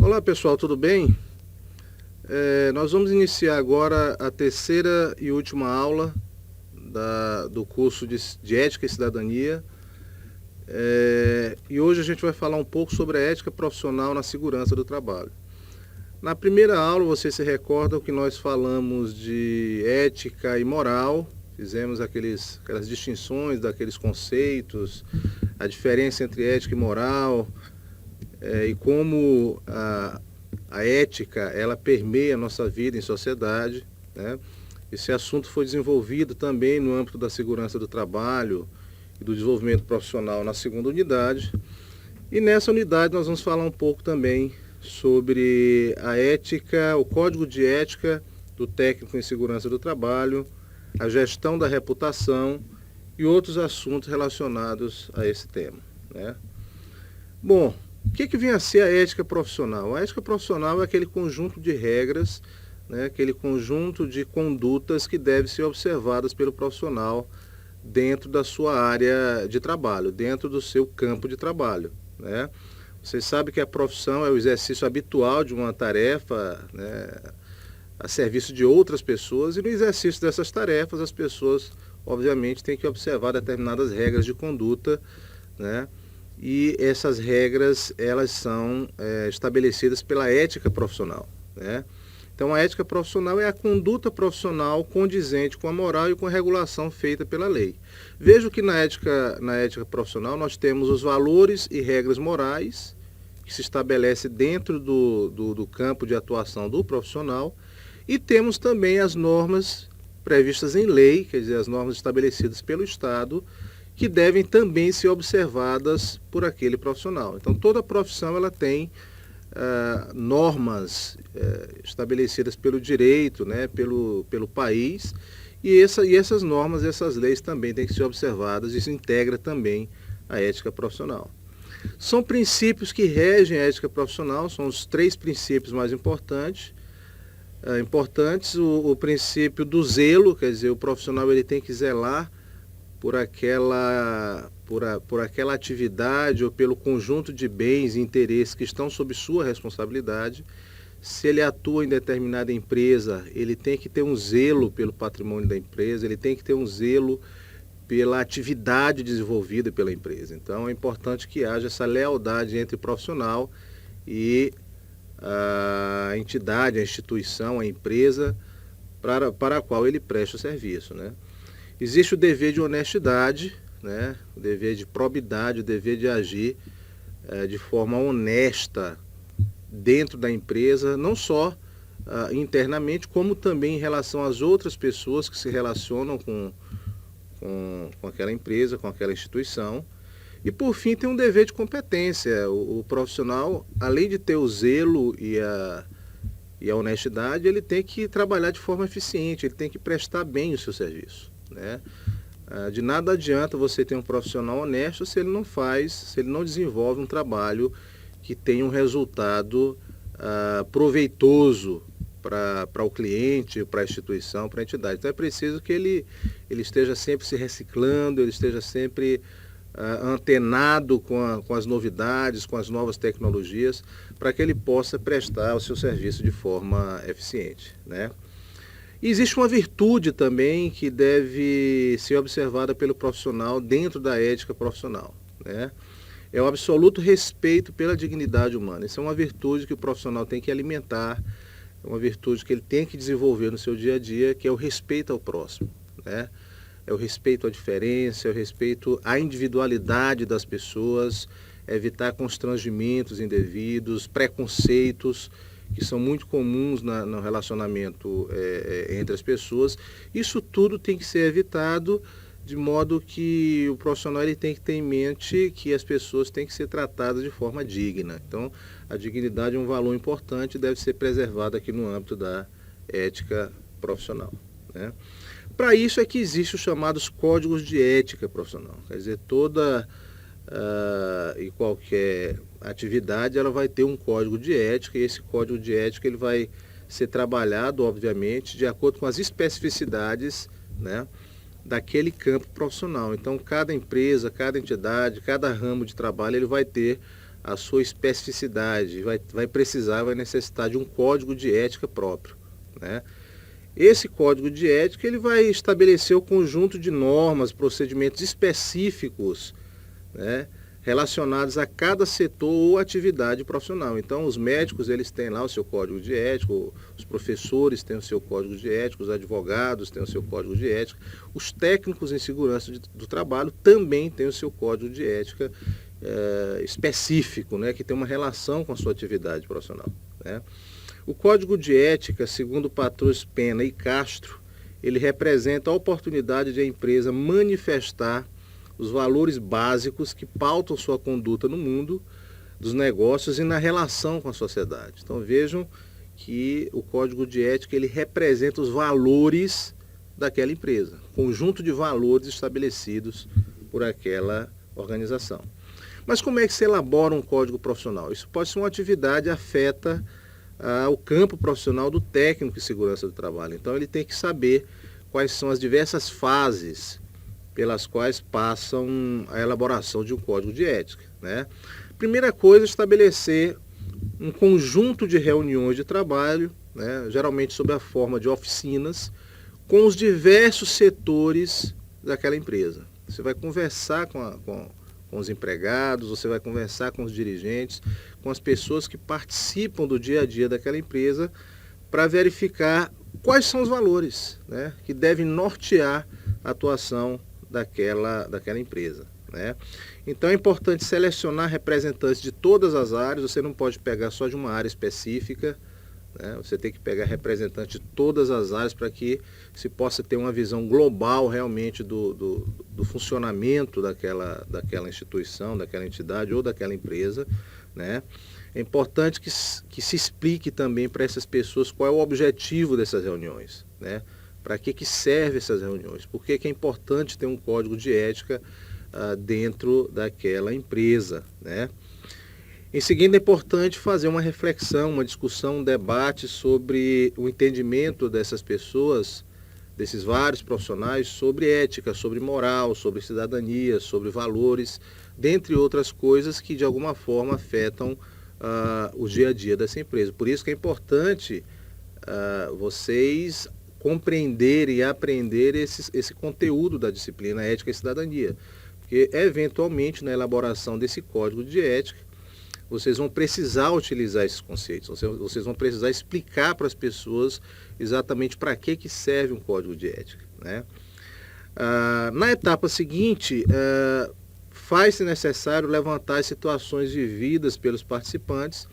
Olá pessoal, tudo bem? Nós vamos iniciar agora a terceira e última aula do curso de Ética e Cidadania. E hoje a gente vai falar um pouco sobre a ética profissional na segurança do trabalho. Na primeira aula, vocês se recordam que nós falamos de ética e moral, fizemos aquelas distinções daqueles conceitos, a diferença entre ética e moral, e como a ética ela permeia a nossa vida em sociedade, né? Esse assunto foi desenvolvido também no âmbito da segurança do trabalho e do desenvolvimento profissional na segunda unidade. E nessa unidade nós vamos falar um pouco também sobre a ética, o código de ética do técnico em segurança do trabalho, a gestão da reputação e outros assuntos relacionados a esse tema, né? Bom, o que vem a ser a ética profissional? A ética profissional é aquele conjunto de regras, né, aquele conjunto de condutas que devem ser observadas pelo profissional dentro da sua área de trabalho, dentro do seu campo de trabalho, né? Vocês sabem que a profissão é o exercício habitual de uma tarefa, né, a serviço de outras pessoas, e no exercício dessas tarefas as pessoas, obviamente, têm que observar determinadas regras de conduta, né? E essas regras, elas são estabelecidas pela ética profissional, né? Então, a ética profissional é a conduta profissional condizente com a moral e com a regulação feita pela lei. Vejo que na ética profissional nós temos os valores e regras morais que se estabelece dentro do campo de atuação do profissional, e temos também as normas previstas em lei, quer dizer, as normas estabelecidas pelo Estado, que devem também ser observadas por aquele profissional. Então, toda profissão ela tem normas estabelecidas pelo direito, né, pelo país, e essas normas, essas leis também têm que ser observadas. Isso integra também a ética profissional. São princípios que regem a ética profissional, são os 3 princípios mais importantes. O princípio do zelo, quer dizer, o profissional ele tem que zelar por aquela atividade ou pelo conjunto de bens e interesses que estão sob sua responsabilidade. Se ele atua em determinada empresa, ele tem que ter um zelo pelo patrimônio da empresa, ele tem que ter um zelo pela atividade desenvolvida pela empresa. Então é importante que haja essa lealdade entre o profissional e a entidade, a instituição, a empresa para a qual ele presta o serviço, né? Existe o dever de honestidade, né? O dever de probidade, o dever de agir de forma honesta dentro da empresa, não só internamente, como também em relação às outras pessoas que se relacionam com aquela empresa, com aquela instituição. E por fim tem um dever de competência. O profissional, além de ter o zelo e a honestidade, ele tem que trabalhar de forma eficiente, ele tem que prestar bem o seu serviço, né? De nada adianta você ter um profissional honesto se ele não desenvolve um trabalho que tenha um resultado proveitoso para o cliente, para a instituição, para a entidade. Então é preciso que ele esteja sempre se reciclando, ele esteja sempre antenado com as novidades, com as novas tecnologias, para que ele possa prestar o seu serviço de forma eficiente, né? E existe uma virtude também que deve ser observada pelo profissional dentro da ética profissional, né? É o absoluto respeito pela dignidade humana. Isso é uma virtude que o profissional tem que alimentar, é uma virtude que ele tem que desenvolver no seu dia a dia, que é o respeito ao próximo, né? É o respeito à diferença, é o respeito à individualidade das pessoas, evitar constrangimentos indevidos, preconceitos, que são muito comuns no relacionamento entre as pessoas. Isso tudo tem que ser evitado, de modo que o profissional ele tem que ter em mente que as pessoas têm que ser tratadas de forma digna. Então, a dignidade é um valor importante e deve ser preservada aqui no âmbito da ética profissional, né? Para isso é que existem os chamados códigos de ética profissional. Quer dizer, toda e qualquer atividade ela vai ter um código de ética, e esse código de ética ele vai ser trabalhado, obviamente, de acordo com as especificidades, né, daquele campo profissional. Então, cada empresa, cada entidade, cada ramo de trabalho, ele vai ter a sua especificidade, vai necessitar de um código de ética próprio, né? Esse código de ética ele vai estabelecer o conjunto de normas, procedimentos específicos, né, relacionados a cada setor ou atividade profissional. Então, os médicos eles têm lá o seu código de ética, os professores têm o seu código de ética, os advogados têm o seu código de ética, os técnicos em segurança do trabalho também têm o seu código de ética específico, né, que tem uma relação com a sua atividade profissional, né? O Código de Ética, segundo patrões Pena e Castro, ele representa a oportunidade de a empresa manifestar os valores básicos que pautam sua conduta no mundo dos negócios e na relação com a sociedade. Então vejam que o Código de Ética ele representa os valores daquela empresa, conjunto de valores estabelecidos por aquela organização. Mas como é que se elabora um código profissional? Isso pode ser uma atividade afeta o campo profissional do técnico de segurança do trabalho. Então ele tem que saber quais são as diversas fases pelas quais passam a elaboração de um código de ética, né? Primeira coisa, estabelecer um conjunto de reuniões de trabalho, né, geralmente sob a forma de oficinas, com os diversos setores daquela empresa. Você vai conversar com os empregados, você vai conversar com os dirigentes, com as pessoas que participam do dia a dia daquela empresa para verificar quais são os valores, né, que devem nortear a atuação daquela empresa, né? Então é importante selecionar representantes de todas as áreas, você não pode pegar só de uma área específica, né? Você tem que pegar representantes de todas as áreas para que se possa ter uma visão global realmente do funcionamento daquela instituição, daquela entidade ou daquela empresa, né? É importante que se explique também para essas pessoas qual é o objetivo dessas reuniões, né? Para que servem essas reuniões? Por que é importante ter um código de ética dentro daquela empresa, né? Em seguida, é importante fazer uma reflexão, uma discussão, um debate sobre o entendimento dessas pessoas, desses vários profissionais, sobre ética, sobre moral, sobre cidadania, sobre valores, dentre outras coisas que de alguma forma afetam o dia a dia dessa empresa. Por isso que é importante vocês compreender e aprender esse conteúdo da disciplina Ética e Cidadania, porque eventualmente na elaboração desse código de ética vocês vão precisar utilizar esses conceitos, vocês vão precisar explicar para as pessoas exatamente para que serve um código de ética, né? Na etapa seguinte, faz-se necessário levantar as situações vividas pelos participantes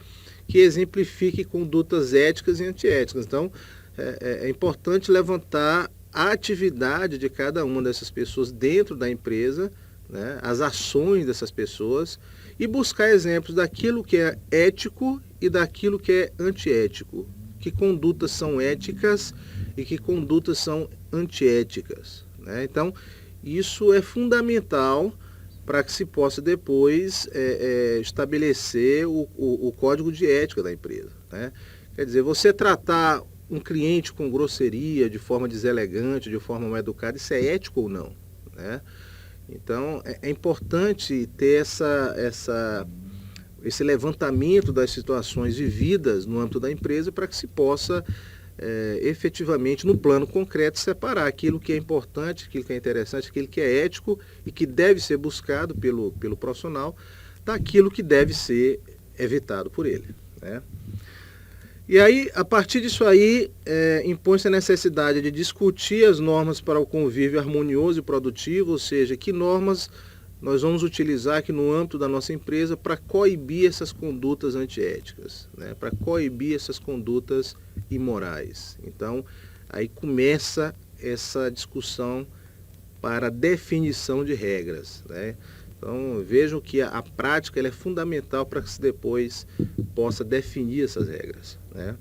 que exemplifiquem condutas éticas e antiéticas. Então, é importante levantar a atividade de cada uma dessas pessoas dentro da empresa, né, as ações dessas pessoas e buscar exemplos daquilo que é ético e daquilo que é antiético. Que condutas são éticas e que condutas são antiéticas, né? Então, isso é fundamental para que se possa depois estabelecer o código de ética da empresa, né? Quer dizer, você tratar um cliente com grosseria, de forma deselegante, de forma mal educada, isso é ético ou não, né? Então, é importante ter esse levantamento das situações vividas no âmbito da empresa para que se possa efetivamente, no plano concreto, separar aquilo que é importante, aquilo que é interessante, aquilo que é ético e que deve ser buscado pelo profissional, daquilo que deve ser evitado por ele, né? E aí, a partir disso aí, impõe-se a necessidade de discutir as normas para o convívio harmonioso e produtivo, ou seja, que normas nós vamos utilizar aqui no âmbito da nossa empresa para coibir essas condutas antiéticas, né? Para coibir essas condutas imorais. Então, aí começa essa discussão para definição de regras, né? Então, vejam que a prática ela é fundamental para que se depois possa definir essas regras, né?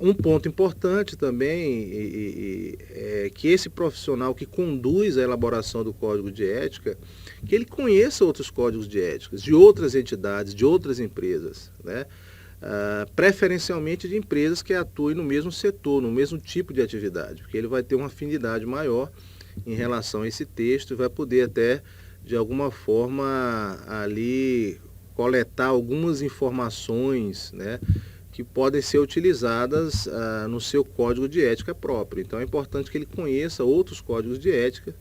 Um ponto importante também é que esse profissional que conduz a elaboração do código de ética, que ele conheça outros códigos de ética, de outras entidades, de outras empresas, né? Preferencialmente de empresas que atuem no mesmo setor, no mesmo tipo de atividade, porque ele vai ter uma afinidade maior em relação a esse texto e vai poder até, de alguma forma, ali coletar algumas informações, né, que podem ser utilizadas no seu código de ética próprio. Então é importante que ele conheça outros códigos de ética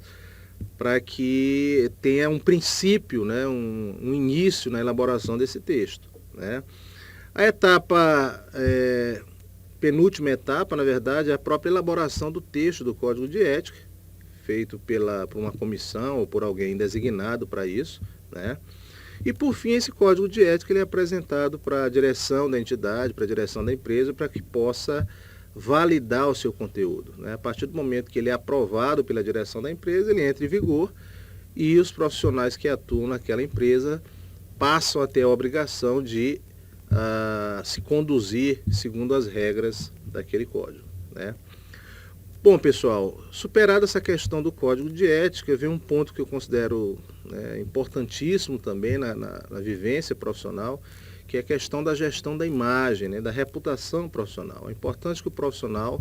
para que tenha um princípio, né, um início na elaboração desse texto, né. A etapa, penúltima etapa, na verdade, é a própria elaboração do texto do código de ética, feito por uma comissão ou por alguém designado para isso, né. E por fim, esse código de ética ele é apresentado para a direção da entidade, para a direção da empresa, para que possa validar o seu conteúdo, né? A partir do momento que ele é aprovado pela direção da empresa, ele entra em vigor e os profissionais que atuam naquela empresa passam a ter a obrigação de se conduzir segundo as regras daquele código, né? Bom, pessoal, superada essa questão do código de ética, vem um ponto que eu considero, né, importantíssimo também na vivência profissional, que é a questão da gestão da imagem, né, da reputação profissional. É importante que o profissional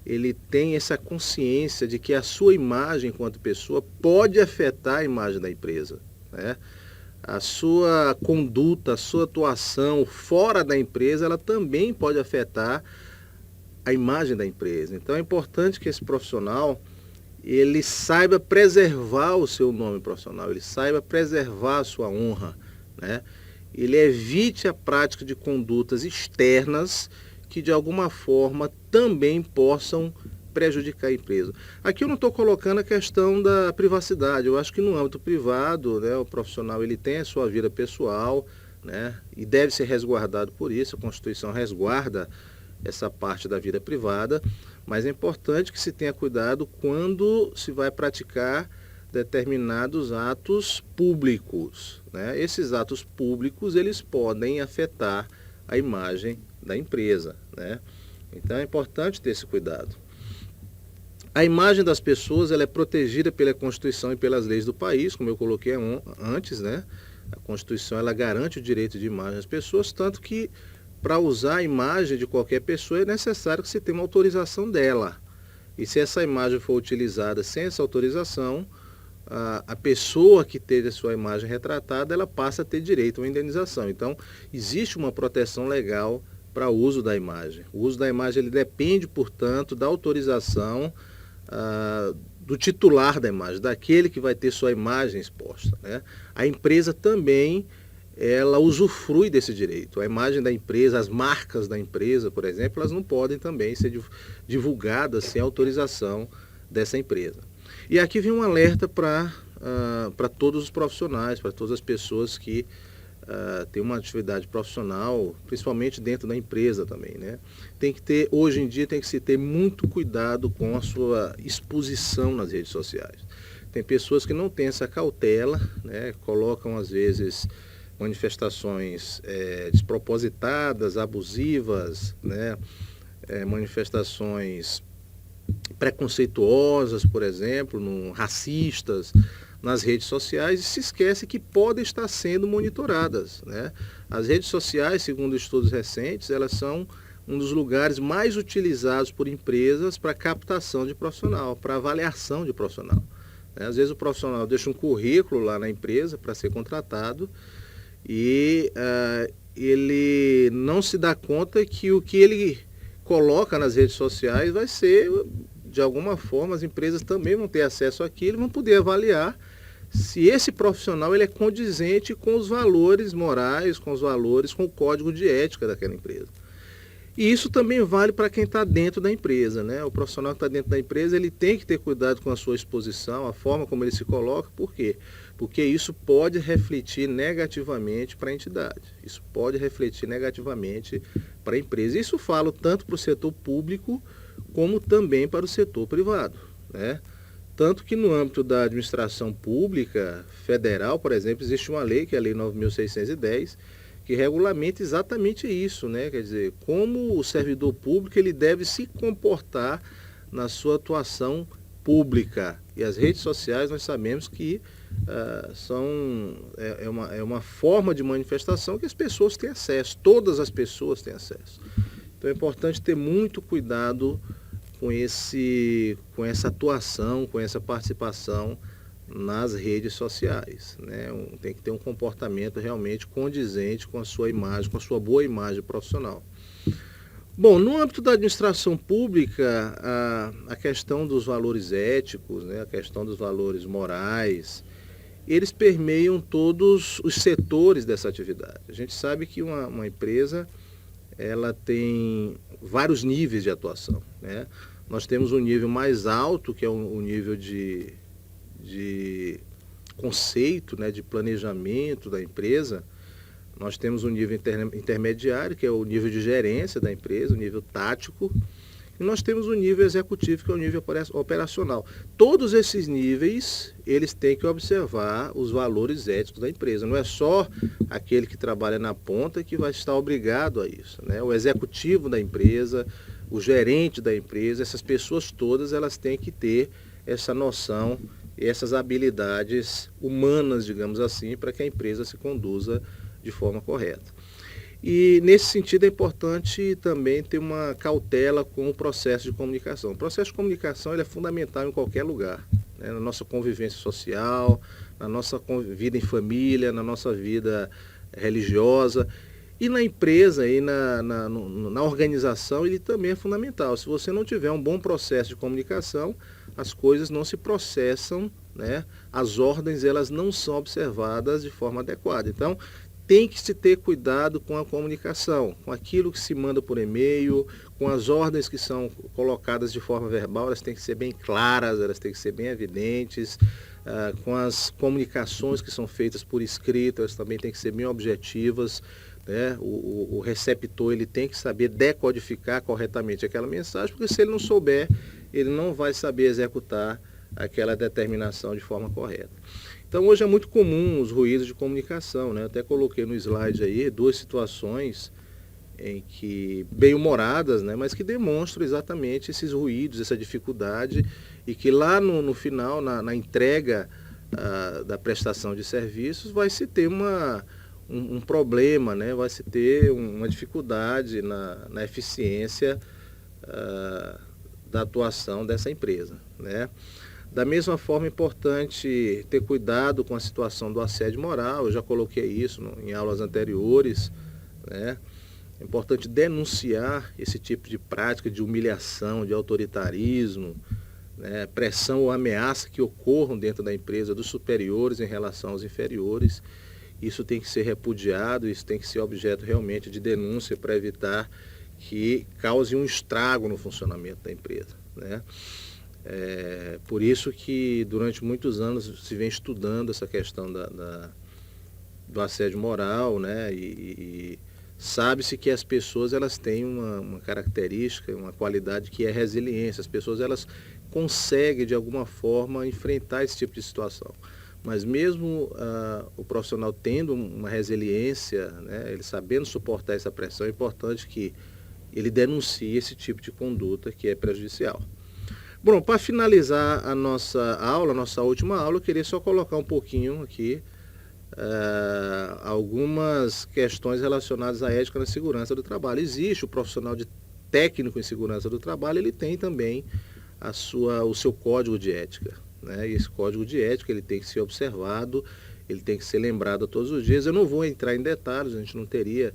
ele tenha essa consciência de que a sua imagem enquanto pessoa pode afetar a imagem da empresa, né? A sua conduta, a sua atuação fora da empresa, ela também pode afetar a imagem da empresa. Então é importante que esse profissional ele saiba preservar o seu nome profissional, ele saiba preservar a sua honra, né? Ele evite a prática de condutas externas que de alguma forma também possam prejudicar a empresa. Aqui eu não estou colocando a questão da privacidade. Eu acho que no âmbito privado, né, o profissional ele tem a sua vida pessoal, né, e deve ser resguardado por isso. A Constituição resguarda essa parte da vida privada, mas é importante que se tenha cuidado quando se vai praticar determinados atos públicos, né? Esses atos públicos eles podem afetar a imagem da empresa, né? Então é importante ter esse cuidado. A imagem das pessoas ela é protegida pela Constituição e pelas leis do país, como eu coloquei antes, né? A Constituição ela garante o direito de imagem às pessoas, tanto que para usar a imagem de qualquer pessoa é necessário que se tenha uma autorização dela. E se essa imagem for utilizada sem essa autorização, a pessoa que teve a sua imagem retratada, ela passa a ter direito a uma indenização. Então, existe uma proteção legal para o uso da imagem. O uso da imagem ele depende, portanto, da autorização do titular da imagem, daquele que vai ter sua imagem exposta, né? A empresa também ela usufrui desse direito. A imagem da empresa, as marcas da empresa, por exemplo, elas não podem também ser divulgadas sem autorização dessa empresa. E aqui vem um alerta para todos os profissionais, para todas as pessoas que têm uma atividade profissional, principalmente dentro da empresa também, né? Hoje em dia tem que se ter muito cuidado com a sua exposição nas redes sociais. Tem pessoas que não têm essa cautela, né? Colocam às vezes manifestações despropositadas, abusivas, né? Manifestações preconceituosas, por exemplo, racistas nas redes sociais e se esquece que podem estar sendo monitoradas, né? As redes sociais, segundo estudos recentes, elas são um dos lugares mais utilizados por empresas para captação de profissional, para avaliação de profissional. Às vezes o profissional deixa um currículo lá na empresa para ser contratado e ele não se dá conta que o que ele coloca nas redes sociais vai ser, de alguma forma, as empresas também vão ter acesso àquilo, vão poder avaliar se esse profissional ele é condizente com os valores morais, com o código de ética daquela empresa. E isso também vale para quem está dentro da empresa, né? O profissional que está dentro da empresa ele tem que ter cuidado com a sua exposição, a forma como ele se coloca. Por quê? Porque isso pode refletir negativamente para a entidade. Isso pode refletir negativamente para a empresa. Isso falo tanto para o setor público como também para o setor privado, né? Tanto que no âmbito da administração pública federal, por exemplo, existe uma lei, que é a Lei 9.610, que regulamenta exatamente isso, né? Quer dizer, como o servidor público ele deve se comportar na sua atuação pública. E as redes sociais nós sabemos que é uma forma de manifestação que as pessoas têm acesso, todas as pessoas têm acesso. Então é importante ter muito cuidado com essa atuação, com essa participação nas redes sociais, né? Tem que ter um comportamento realmente condizente com a sua imagem, com a sua boa imagem profissional. Bom, no âmbito da administração pública, a questão dos valores éticos, né, a questão dos valores morais, eles permeiam todos os setores dessa atividade. A gente sabe que uma empresa, ela tem vários níveis de atuação, né? Nós temos um nível mais alto, que é o nível de conceito, né, de planejamento da empresa. Nós temos um nível intermediário, que é o nível de gerência da empresa, o nível tático, e nós temos o nível executivo, que é o nível operacional. Todos esses níveis, eles têm que observar os valores éticos da empresa. Não é só aquele que trabalha na ponta que vai estar obrigado a isso, né? O executivo da empresa, o gerente da empresa, essas pessoas todas, elas têm que ter essa noção, essas habilidades humanas, digamos assim, para que a empresa se conduza de forma correta. E nesse sentido é importante também ter uma cautela com o processo de comunicação. O processo de comunicação ele é fundamental em qualquer lugar, né? Na nossa convivência social, na nossa vida em família, na nossa vida religiosa. E na empresa e na organização ele também é fundamental. Se você não tiver um bom processo de comunicação, as coisas não se processam, né? As ordens elas não são observadas de forma adequada. Então, tem que se ter cuidado com a comunicação, com aquilo que se manda por e-mail, com as ordens que são colocadas de forma verbal, elas têm que ser bem claras, elas têm que ser bem evidentes, com as comunicações que são feitas por escrito, elas também têm que ser bem objetivas, né? O receptor ele tem que saber decodificar corretamente aquela mensagem, porque se ele não souber, ele não vai saber executar aquela determinação de forma correta. Então hoje é muito comum os ruídos de comunicação, né? Eu até coloquei no slide aí duas situações em que bem-humoradas, né? Mas que demonstram exatamente esses ruídos, essa dificuldade e que lá no final, na entrega da prestação de serviços, vai se ter um problema, né? Vai se ter uma dificuldade na eficiência da atuação dessa empresa, né? Da mesma forma, é importante ter cuidado com a situação do assédio moral. Eu já coloquei isso em aulas anteriores, né? É importante denunciar esse tipo de prática de humilhação, de autoritarismo, né? Pressão ou ameaça que ocorram dentro da empresa dos superiores em relação aos inferiores. Isso tem que ser repudiado, isso tem que ser objeto realmente de denúncia para evitar que cause um estrago no funcionamento da empresa, né? Por isso que durante muitos anos se vem estudando essa questão do assédio moral, né? E sabe-se que as pessoas elas têm uma característica, uma qualidade que é resiliência. As pessoas elas conseguem de alguma forma enfrentar esse tipo de situação. Mas mesmo o profissional tendo uma resiliência, né? Ele sabendo suportar essa pressão, é importante que ele denuncie esse tipo de conduta que é prejudicial. Bom, para finalizar a nossa aula, a nossa última aula, eu queria só colocar um pouquinho aqui algumas questões relacionadas à ética na segurança do trabalho. Existe o profissional de técnico em segurança do trabalho, ele tem também o seu código de ética, né? E esse código de ética ele tem que ser observado, ele tem que ser lembrado todos os dias. Eu não vou entrar em detalhes, a gente não teria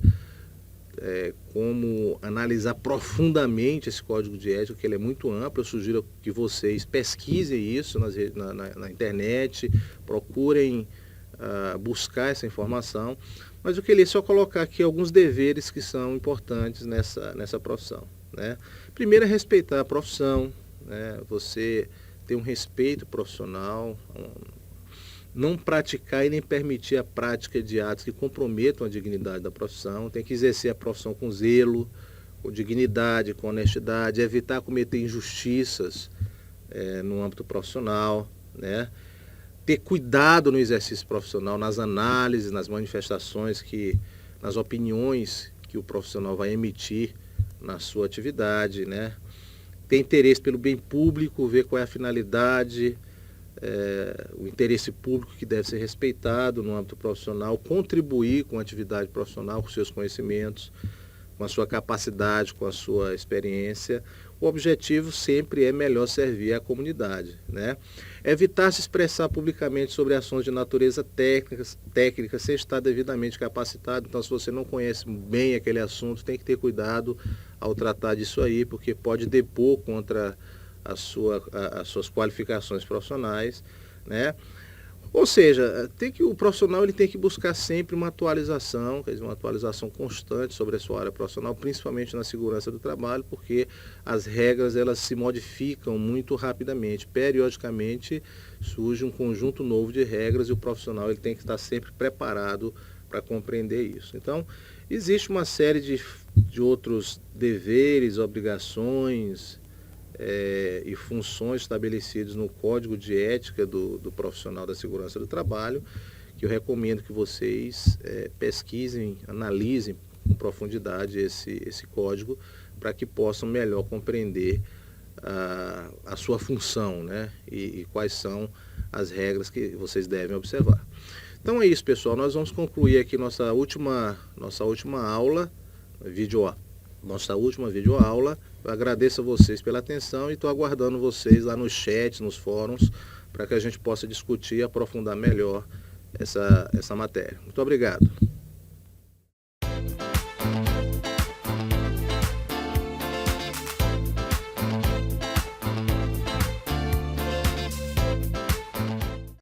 como analisar profundamente esse código de ética, que ele é muito amplo. Eu sugiro que vocês pesquisem isso na internet, procurem buscar essa informação, mas eu queria só colocar aqui alguns deveres que são importantes nessa profissão, né? Primeiro é respeitar a profissão, né? Você ter um respeito profissional, não praticar e nem permitir a prática de atos que comprometam a dignidade da profissão. Tem que exercer a profissão com zelo, com dignidade, com honestidade, evitar cometer injustiças no âmbito profissional, né? Ter cuidado no exercício profissional, nas análises, nas manifestações, nas opiniões que o profissional vai emitir na sua atividade, né? Ter interesse pelo bem público, ver qual é a finalidade, o interesse público que deve ser respeitado no âmbito profissional, contribuir com a atividade profissional, com seus conhecimentos, com a sua capacidade, com a sua experiência. o objetivo sempre é melhor servir a comunidade, né? Evitar se expressar publicamente sobre ações de natureza técnica sem estar devidamente capacitado. Então, se você não conhece bem aquele assunto, tem que ter cuidado ao tratar disso aí, porque pode depor contra as suas qualificações profissionais, né? Ou seja, o profissional ele tem que buscar sempre uma atualização, quer dizer, uma atualização constante sobre a sua área profissional, principalmente na segurança do trabalho, porque as regras elas se modificam muito rapidamente. Periodicamente surge um conjunto novo de regras e o profissional ele tem que estar sempre preparado para compreender isso. Então, existe uma série de outros deveres, obrigações, e funções estabelecidas no Código de Ética do Profissional da Segurança do Trabalho, que eu recomendo que vocês pesquisem, analisem com profundidade esse código, para que possam melhor compreender a sua função, né? E quais são as regras que vocês devem observar. Então é isso, pessoal. Nós vamos concluir aqui nossa última aula, nossa última videoaula. Eu agradeço a vocês pela atenção e estou aguardando vocês lá nos chats, nos fóruns, para que a gente possa discutir e aprofundar melhor essa matéria. Muito obrigado.